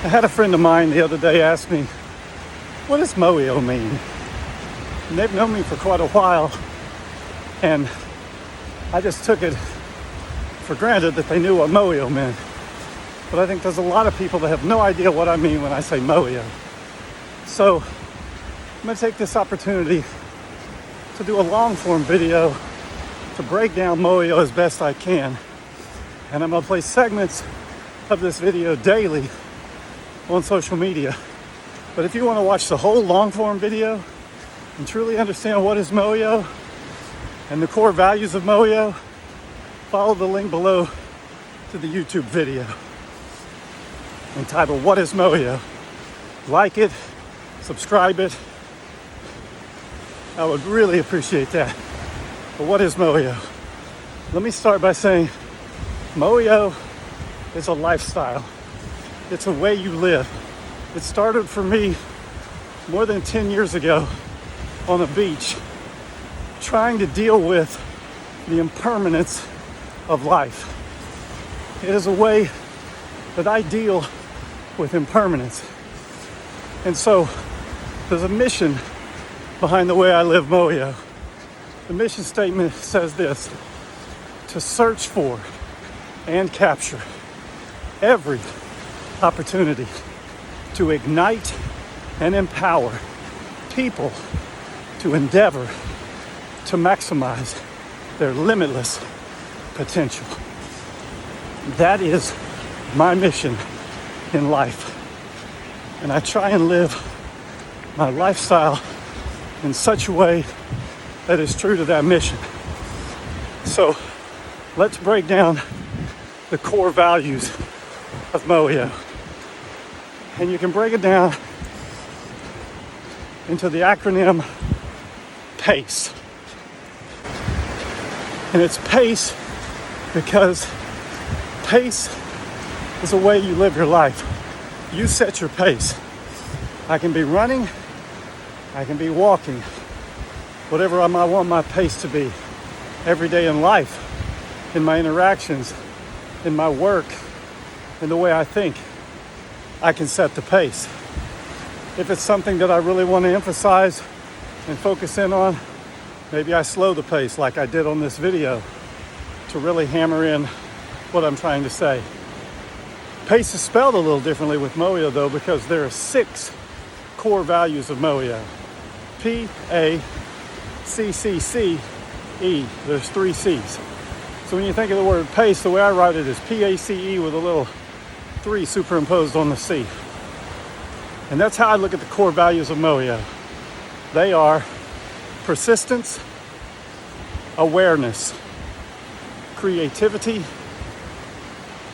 I had a friend of mine the other day ask me, what does Moeo mean? And they've known me for quite a while, and I just took it for granted that they knew what Moeo meant. But I think there's a lot of people that have no idea what I mean when I say Moeo. So I'm going to take this opportunity to do a long form video to break down Moeo as best I can. And I'm going to play segments of this video daily on social media. But if you want to watch the whole long form video and truly understand what is Moeo and the core values of Moeo, follow the link below to the YouTube video entitled What is Moeo? Like it, subscribe it. I would really appreciate that. But what is Moeo? Let me start by saying Moeo is a lifestyle. It's a way you live. It started for me more than 10 years ago on a beach, trying to deal with the impermanence of life. It is a way that I deal with impermanence. And so there's a mission behind the way I live Moeo. The mission statement says this: to search for and capture every opportunity to ignite and empower people to endeavor to maximize their limitless potential. That is my mission in life. And I try and live my lifestyle in such a way that is true to that mission. So let's break down the core values of Moeo. And you can break it down into the acronym PACE. And it's PACE because pace is a way you live your life. You set your pace. I can be running, I can be walking, whatever I might want my pace to be. Every day in life, in my interactions, in my work, in the way I think, I can set the pace. If it's something that I really want to emphasize and focus in on, maybe I slow the pace like I did on this video to really hammer in what I'm trying to say. Pace is spelled a little differently with Moeo though, because there are 6 core values of Moeo. P-A-C-C-C-E. There's 3 C's. So when you think of the word pace, the way I write it is P-A-C-E with a little 3 superimposed on the C. And that's how I look at the core values of Moeo. They are persistence, awareness, creativity,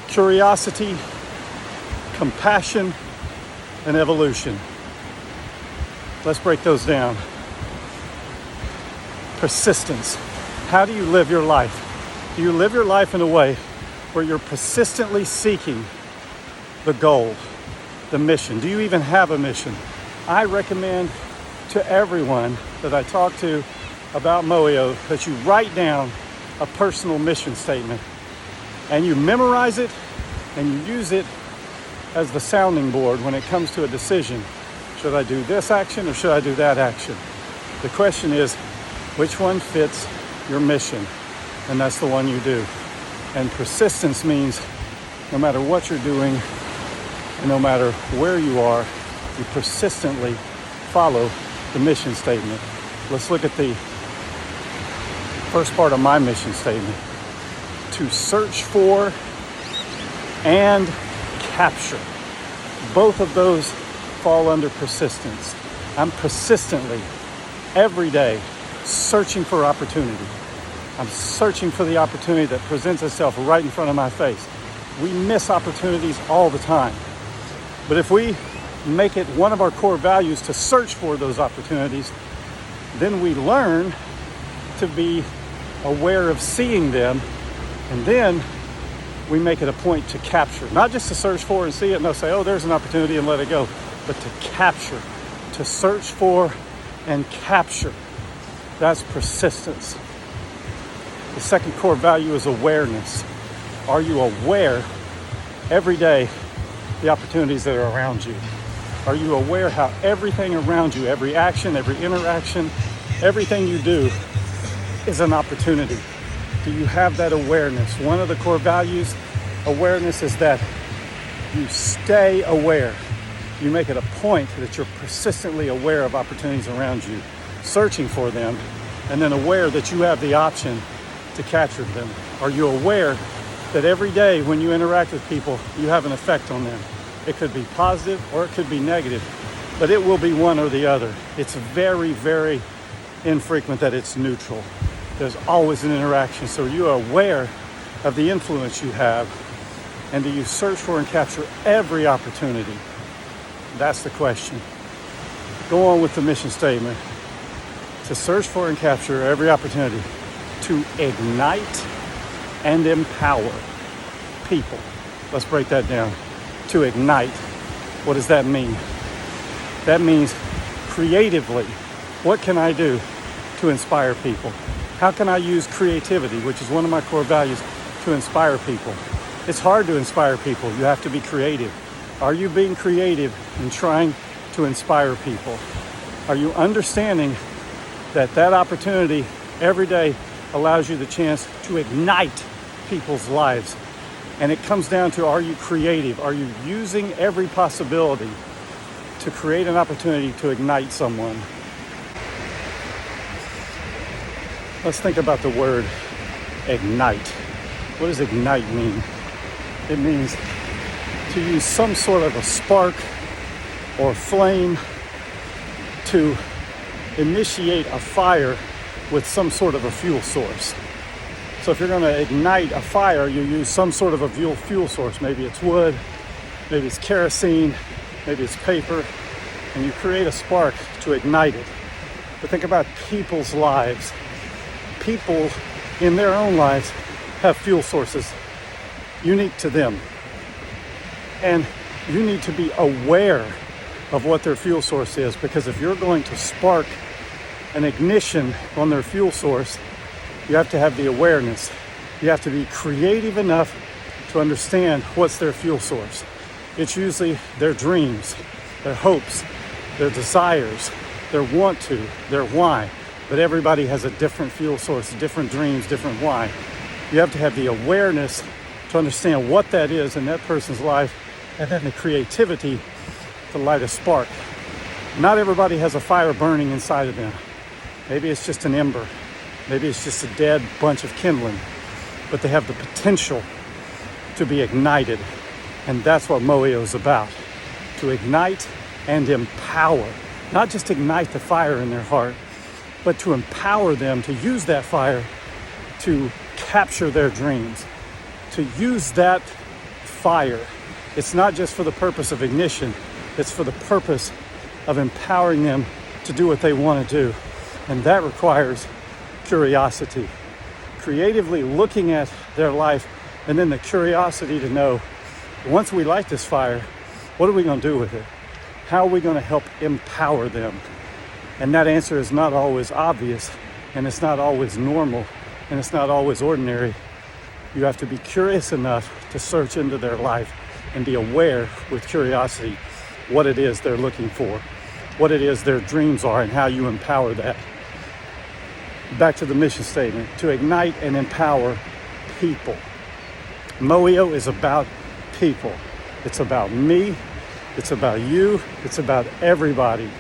curiosity, compassion, and evolution. Let's break those down. Persistence. How do you live your life? Do you live your life in a way where you're persistently seeking the goal, the mission? Do you even have a mission? I recommend to everyone that I talk to about Moeo that you write down a personal mission statement and you memorize it and you use it as the sounding board when it comes to a decision. Should I do this action or should I do that action? The question is, which one fits your mission? And that's the one you do. And persistence means no matter what you're doing and no matter where you are, you persistently follow the mission statement. Let's look at the first part of my mission statement: to search for and capture. Both of those fall under persistence. I'm persistently, every day, searching for opportunity. I'm searching for the opportunity that presents itself right in front of my face. We miss opportunities all the time. But if we make it one of our core values to search for those opportunities, then we learn to be aware of seeing them, and then we make it a point to capture. Not just to search for and see it and they'll say, oh, there's an opportunity and let it go, but to capture, to search for and capture. That's persistence. The second core value is awareness. Are you aware every day the opportunities that are around you? Are you aware how everything around you, every action, every interaction, everything you do is an opportunity? Do you have that awareness? One of the core values, awareness, is that you stay aware. You make it a point that you're persistently aware of opportunities around you, searching for them, and then aware that you have the option to capture them. Are you aware that every day when you interact with people, you have an effect on them? It could be positive or it could be negative, but it will be one or the other. It's very, very infrequent that it's neutral. There's always an interaction. So you are aware of the influence you have, and do you search for and capture every opportunity? That's the question. Go on with the mission statement. To search for and capture every opportunity to ignite and empower people. Let's break that down. To ignite, what does that mean? That means creatively, what can I do to inspire people? How can I use creativity, which is one of my core values, to inspire people? It's hard to inspire people. You have to be creative. Are you being creative in trying to inspire people? Are you understanding that opportunity every day allows you the chance to ignite people's lives? And it comes down to, are you creative? Are you using every possibility to create an opportunity to ignite someone? Let's think about the word ignite. What does ignite mean? It means to use some sort of a spark or flame to initiate a fire with some sort of a fuel source. So if you're going to ignite a fire, you use some sort of a fuel source. Maybe it's wood, maybe it's kerosene, maybe it's paper, and you create a spark to ignite it. But think about people's lives. People in their own lives have fuel sources unique to them. And you need to be aware of what their fuel source is, because if you're going to spark an ignition on their fuel source, you have to have the awareness. You have to be creative enough to understand what's their fuel source. It's usually their dreams, their hopes, their desires, their want to, their why. But everybody has a different fuel source, different dreams, different why. You have to have the awareness to understand what that is in that person's life, and then the creativity to light a spark. Not everybody has a fire burning inside of them. Maybe it's just an ember. Maybe it's just a dead bunch of kindling, but they have the potential to be ignited. And that's what Moeo is about, to ignite and empower. Not just ignite the fire in their heart, but to empower them to use that fire to capture their dreams, to use that fire. It's not just for the purpose of ignition, it's for the purpose of empowering them to do what they want to do. And that requires curiosity, creatively looking at their life, and then the curiosity to know, once we light this fire, what are we going to do with it? How are we going to help empower them? And that answer is not always obvious, and it's not always normal, and it's not always ordinary. You have to be curious enough to search into their life and be aware with curiosity what it is they're looking for, what it is their dreams are, and how you empower that. Back to the mission statement, to ignite and empower people. Moeo is about people. It's about me. It's about you. It's about everybody.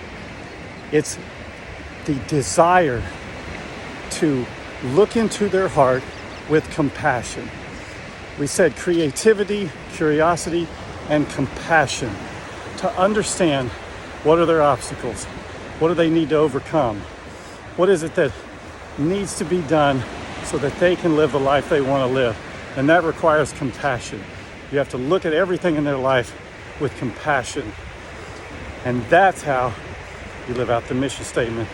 It's the desire to look into their heart with compassion. We said creativity, curiosity, and compassion. To understand what are their obstacles, what do they need to overcome, what is it that needs to be done so that they can live the life they want to live. And that requires compassion. You have to look at everything in their life with compassion. And that's how you live out the mission statement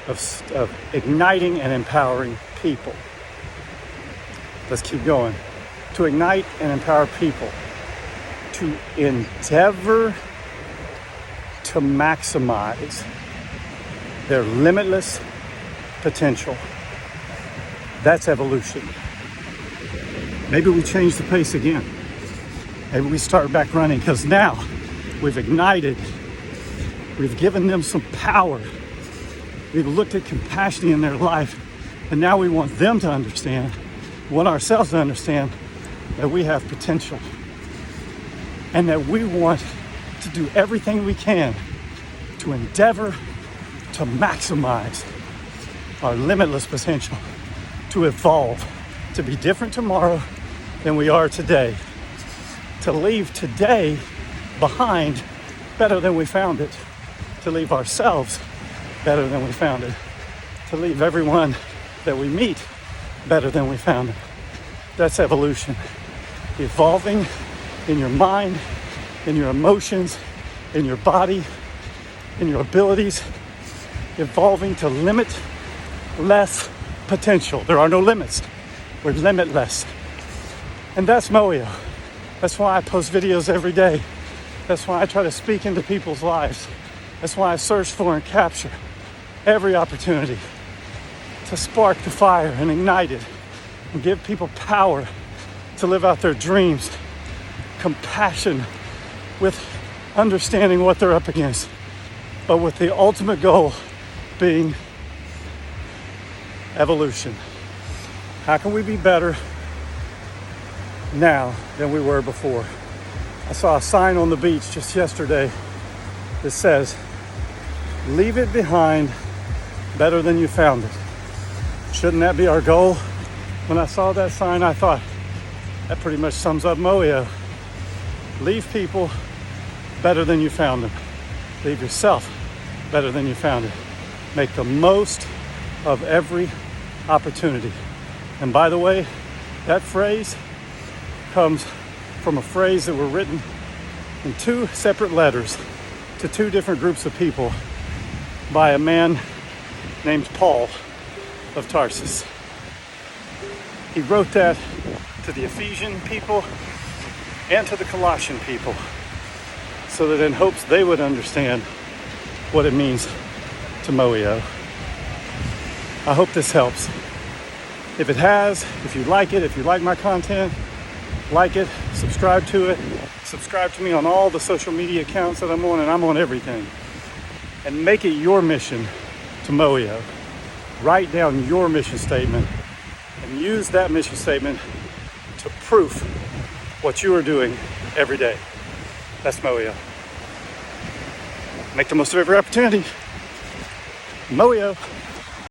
of igniting and empowering people. Let's keep going. To ignite and empower people. To endeavor to maximize their limitless potential. That's evolution. Maybe we change the pace again. and we start back running, because now we've ignited, we've given them some power, we've looked at compassion in their life, and now we want them to understand, we want ourselves to understand that we have potential and that we want to do everything we can to endeavor to maximize our limitless potential, to evolve, to be different tomorrow than we are today, to leave today behind better than we found it, to leave ourselves better than we found it, to leave everyone that we meet better than we found it. That's evolution. Evolving in your mind, in your emotions, in your body, in your abilities, evolving to limitless potential. There are no limits. We're limitless. And that's Moeo. That's why I post videos every day. That's why I try to speak into people's lives. That's why I search for and capture every opportunity to spark the fire and ignite it and give people power to live out their dreams, compassion with understanding what they're up against, but with the ultimate goal being evolution. How can we be better now than we were before? I saw a sign on the beach just yesterday that says, "Leave it behind better than you found it." Shouldn't that be our goal? When I saw that sign, I thought, that pretty much sums up Moeo. Leave people better than you found them. Leave yourself better than you found it. Make the most of every opportunity. And by the way, that phrase comes from a phrase that were written in 2 separate letters to 2 different groups of people by a man named Paul of Tarsus. He wrote that to the Ephesian people and to the Colossian people, so that in hopes they would understand what it means to Moeo. I hope this helps. If it has, if you like it, if you like my content, like it, subscribe to it. Subscribe to me on all the social media accounts that I'm on, and I'm on everything. And make it your mission to Moeo. Write down your mission statement and use that mission statement to proof what you are doing every day. That's Moeo. Make the most of every opportunity. Moeo.